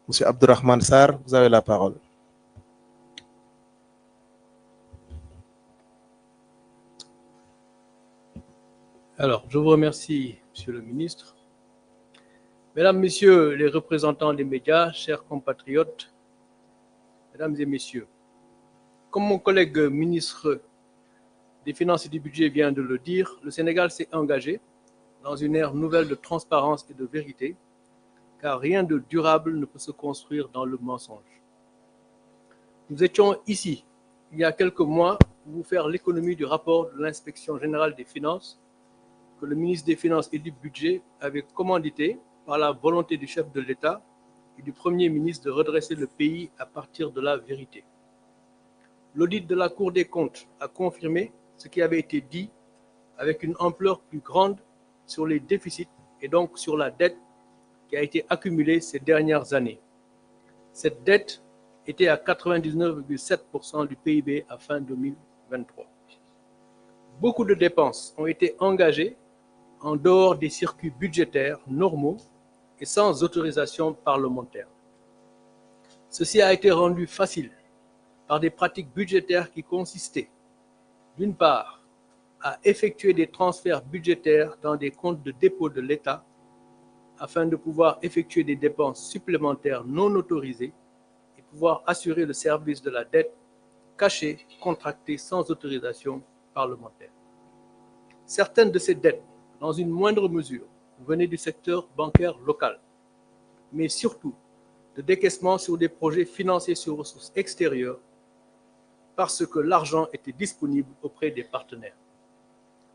Monsieur Abdourahmane Sarr, vous avez la parole. Alors, je vous remercie, Monsieur le ministre. Mesdames, Messieurs les représentants des médias, chers compatriotes, Mesdames et Messieurs, comme mon collègue ministre des Finances et du Budget vient de le dire, le Sénégal s'est engagé dans une ère nouvelle de transparence et de vérité, car rien de durable ne peut se construire dans le mensonge. Nous étions ici, il y a quelques mois, pour vous faire l'économie du rapport de l'Inspection générale des finances que le ministre des Finances et du Budget avait commandité par la volonté du chef de l'État et du Premier ministre de redresser le pays à partir de la vérité. L'audit de la Cour des comptes a confirmé ce qui avait été dit avec une ampleur plus grande sur les déficits et donc sur la dette qui a été accumulée ces dernières années. Cette dette était à 99,7% du PIB à fin 2023. Beaucoup de dépenses ont été engagées en dehors des circuits budgétaires normaux et sans autorisation parlementaire. Ceci a été rendu facile par des pratiques budgétaires qui consistaient, d'une part, à effectuer des transferts budgétaires dans des comptes de dépôt de l'État afin de pouvoir effectuer des dépenses supplémentaires non autorisées et pouvoir assurer le service de la dette cachée, contractée sans autorisation parlementaire. Certaines de ces dettes, dans une moindre mesure, venaient du secteur bancaire local, mais surtout de décaissements sur des projets financés sur ressources extérieures parce que l'argent était disponible auprès des partenaires.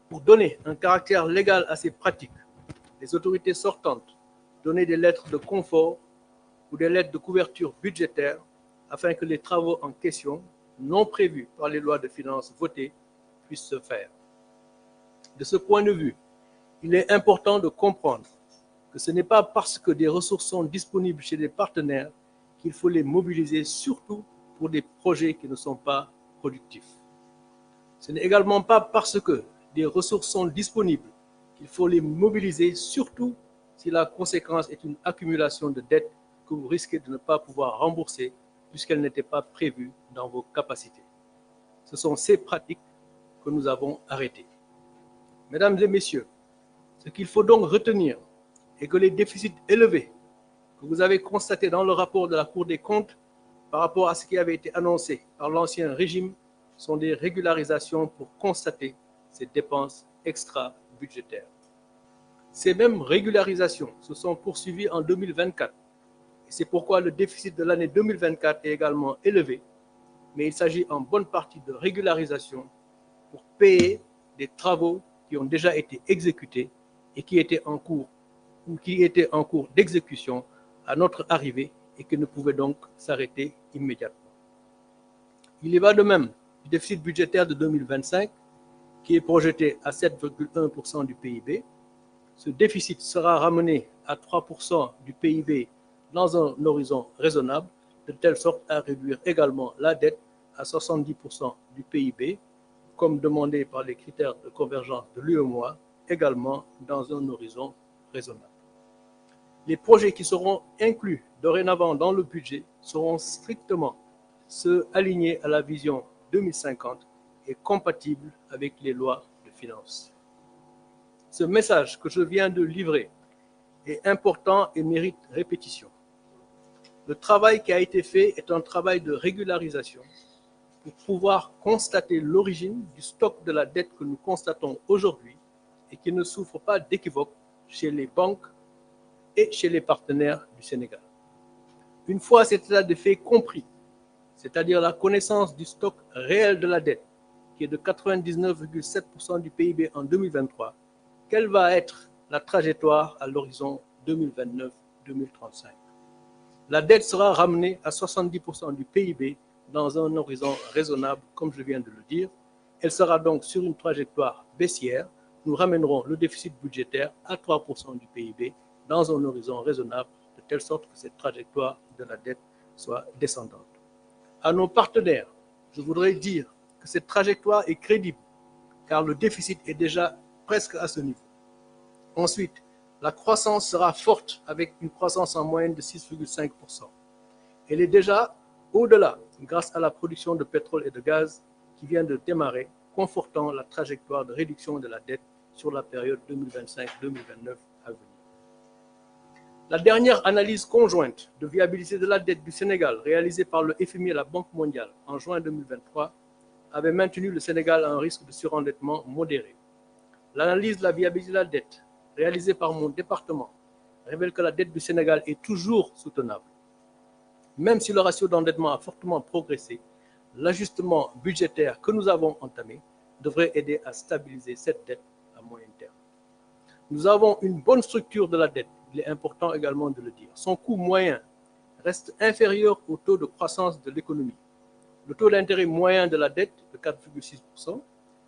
Pour donner un caractère légal à ces pratiques, les autorités sortantes donnaient des lettres de confort ou des lettres de couverture budgétaire afin que les travaux en question, non prévus par les lois de finances votées, puissent se faire. De ce point de vue, il est important de comprendre que ce n'est pas parce que des ressources sont disponibles chez des partenaires qu'il faut les mobiliser, surtout pour des projets qui ne sont pas productifs. Ce n'est également pas parce que des ressources sont disponibles qu'il faut les mobiliser, surtout si la conséquence est une accumulation de dettes que vous risquez de ne pas pouvoir rembourser puisqu'elles n'étaient pas prévues dans vos capacités. Ce sont ces pratiques que nous avons arrêtées. Mesdames et messieurs, ce qu'il faut donc retenir est que les déficits élevés que vous avez constatés dans le rapport de la Cour des comptes par rapport à ce qui avait été annoncé par l'ancien régime sont des régularisations pour constater ces dépenses extra-budgétaires. Ces mêmes régularisations se sont poursuivies en 2024 et c'est pourquoi le déficit de l'année 2024 est également élevé, mais il s'agit en bonne partie de régularisation pour payer des travaux qui ont déjà été exécutés et qui étaient en cours d'exécution à notre arrivée et qui ne pouvaient donc s'arrêter immédiatement. Il y va de même du déficit budgétaire de 2025 qui est projeté à 7,1% du PIB. Ce déficit sera ramené à 3% du PIB dans un horizon raisonnable, de telle sorte à réduire également la dette à 70% du PIB, comme demandé par les critères de convergence de l'UEMOA, également dans un horizon raisonnable. Les projets qui seront inclus dorénavant dans le budget seront strictement ceux alignés à la vision 2050 et compatibles avec les lois de finances. Ce message que je viens de livrer est important et mérite répétition. Le travail qui a été fait est un travail de régularisation pour pouvoir constater l'origine du stock de la dette que nous constatons aujourd'hui et qui ne souffre pas d'équivoque chez les banques et chez les partenaires du Sénégal. Une fois cet état de fait compris, c'est-à-dire la connaissance du stock réel de la dette, qui est de 99,7% du PIB en 2023, quelle va être la trajectoire à l'horizon 2029-2035? La dette sera ramenée à 70% du PIB dans un horizon raisonnable, comme je viens de le dire. Elle sera donc sur une trajectoire baissière. Nous ramènerons le déficit budgétaire à 3% du PIB dans un horizon raisonnable, de telle sorte que cette trajectoire de la dette soit descendante. À nos partenaires, je voudrais dire que cette trajectoire est crédible, car le déficit est déjà presque à ce niveau. Ensuite, la croissance sera forte avec une croissance en moyenne de 6,5%. Elle est déjà au-delà grâce à la production de pétrole et de gaz qui vient de démarrer, confortant la trajectoire de réduction de la dette sur la période 2025-2029 à venir. La dernière analyse conjointe de viabilité de la dette du Sénégal réalisée par le FMI et la Banque mondiale en juin 2023 avait maintenu le Sénégal à un risque de surendettement modéré. L'analyse de la viabilité de la dette réalisée par mon département révèle que la dette du Sénégal est toujours soutenable. Même si le ratio d'endettement a fortement progressé, l'ajustement budgétaire que nous avons entamé devrait aider à stabiliser cette dette à moyen terme. Nous avons une bonne structure de la dette, il est important également de le dire. Son coût moyen reste inférieur au taux de croissance de l'économie. Le taux d'intérêt moyen de la dette est de 4,6%,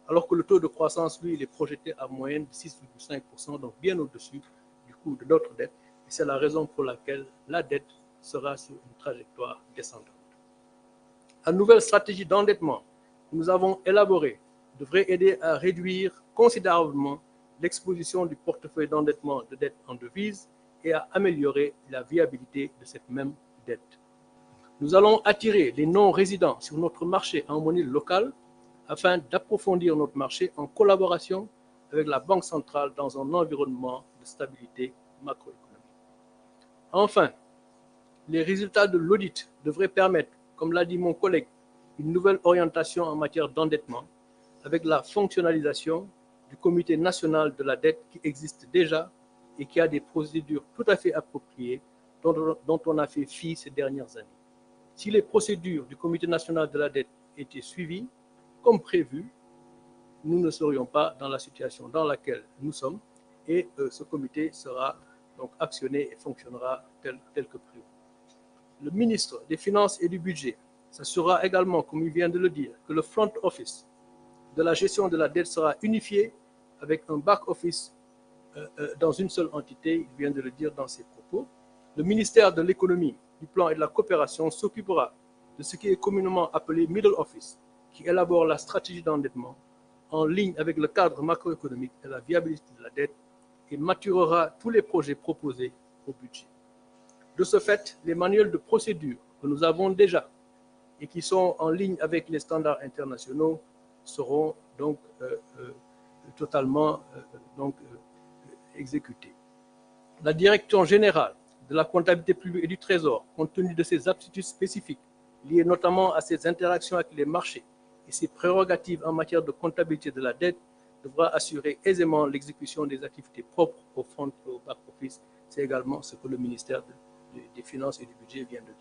alors que le taux de croissance, lui, il est projeté à moyenne de 6,5%, donc bien au-dessus du coût de notre dette. Et c'est la raison pour laquelle la dette sera sur une trajectoire descendante. La nouvelle stratégie d'endettement que nous avons élaborée devrait aider à réduire considérablement l'exposition du portefeuille d'endettement de dette en devises et à améliorer la viabilité de cette même dette. Nous allons attirer les non-résidents sur notre marché en monnaie locale afin d'approfondir notre marché en collaboration avec la Banque centrale dans un environnement de stabilité macroéconomique. Enfin, les résultats de l'audit devraient permettre, comme l'a dit mon collègue, une nouvelle orientation en matière d'endettement avec la fonctionnalisation du Comité national de la dette qui existe déjà et qui a des procédures tout à fait appropriées dont on a fait fi ces dernières années. Si les procédures du Comité national de la dette étaient suivies comme prévu, nous ne serions pas dans la situation dans laquelle nous sommes et ce comité sera donc actionné et fonctionnera tel que prévu. Le ministre des Finances et du Budget s'assurera également, comme il vient de le dire, que le front office de la gestion de la dette sera unifié avec un back office dans une seule entité, il vient de le dire dans ses propos. Le ministère de l'économie, du plan et de la coopération s'occupera de ce qui est communément appelé middle office, qui élabore la stratégie d'endettement en ligne avec le cadre macroéconomique et la viabilité de la dette et maturera tous les projets proposés au budget. De ce fait, les manuels de procédure que nous avons déjà et qui sont en ligne avec les standards internationaux seront donc totalement exécutés. La Direction générale de la comptabilité publique et du Trésor, compte tenu de ses aptitudes spécifiques, liées notamment à ses interactions avec les marchés et ses prérogatives en matière de comptabilité de la dette, devra assurer aisément l'exécution des activités propres au front et au back-office. C'est également ce que le ministère des Finances et du Budget vient de dire.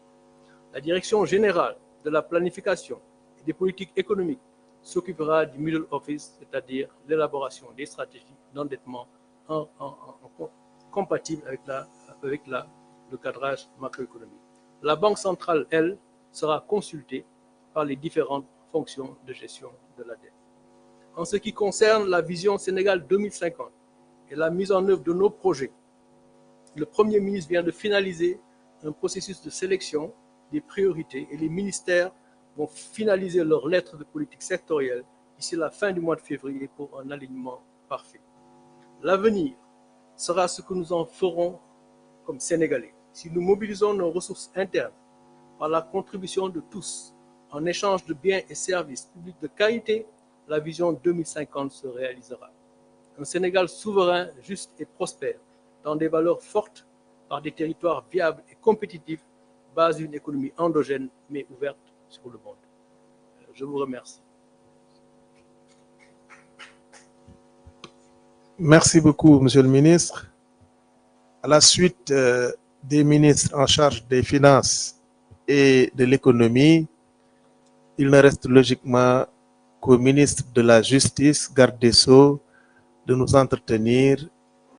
La Direction générale de la planification et des politiques économiques s'occupera du middle office, c'est-à-dire l'élaboration des stratégies d'endettement compatibles avec le cadrage macroéconomique. La Banque centrale, elle, sera consultée par les différentes fonctions de gestion de la dette. En ce qui concerne la vision Sénégal 2050 et la mise en œuvre de nos projets, le Premier ministre vient de finaliser un processus de sélection des priorités et les ministères vont finaliser leurs lettres de politique sectorielle d'ici la fin du mois de février pour un alignement parfait. L'avenir sera ce que nous en ferons comme Sénégalais. Si nous mobilisons nos ressources internes par la contribution de tous, en échange de biens et services publics de qualité, la vision 2050 se réalisera. Un Sénégal souverain, juste et prospère, dans des valeurs fortes, par des territoires viables et compétitifs, base d'une économie endogène mais ouverte sur le monde. Je vous remercie. Merci beaucoup, Monsieur le ministre. À la suite des ministres en charge des finances et de l'économie, il ne reste logiquement qu'au ministre de la Justice, garde des Sceaux, de nous entretenir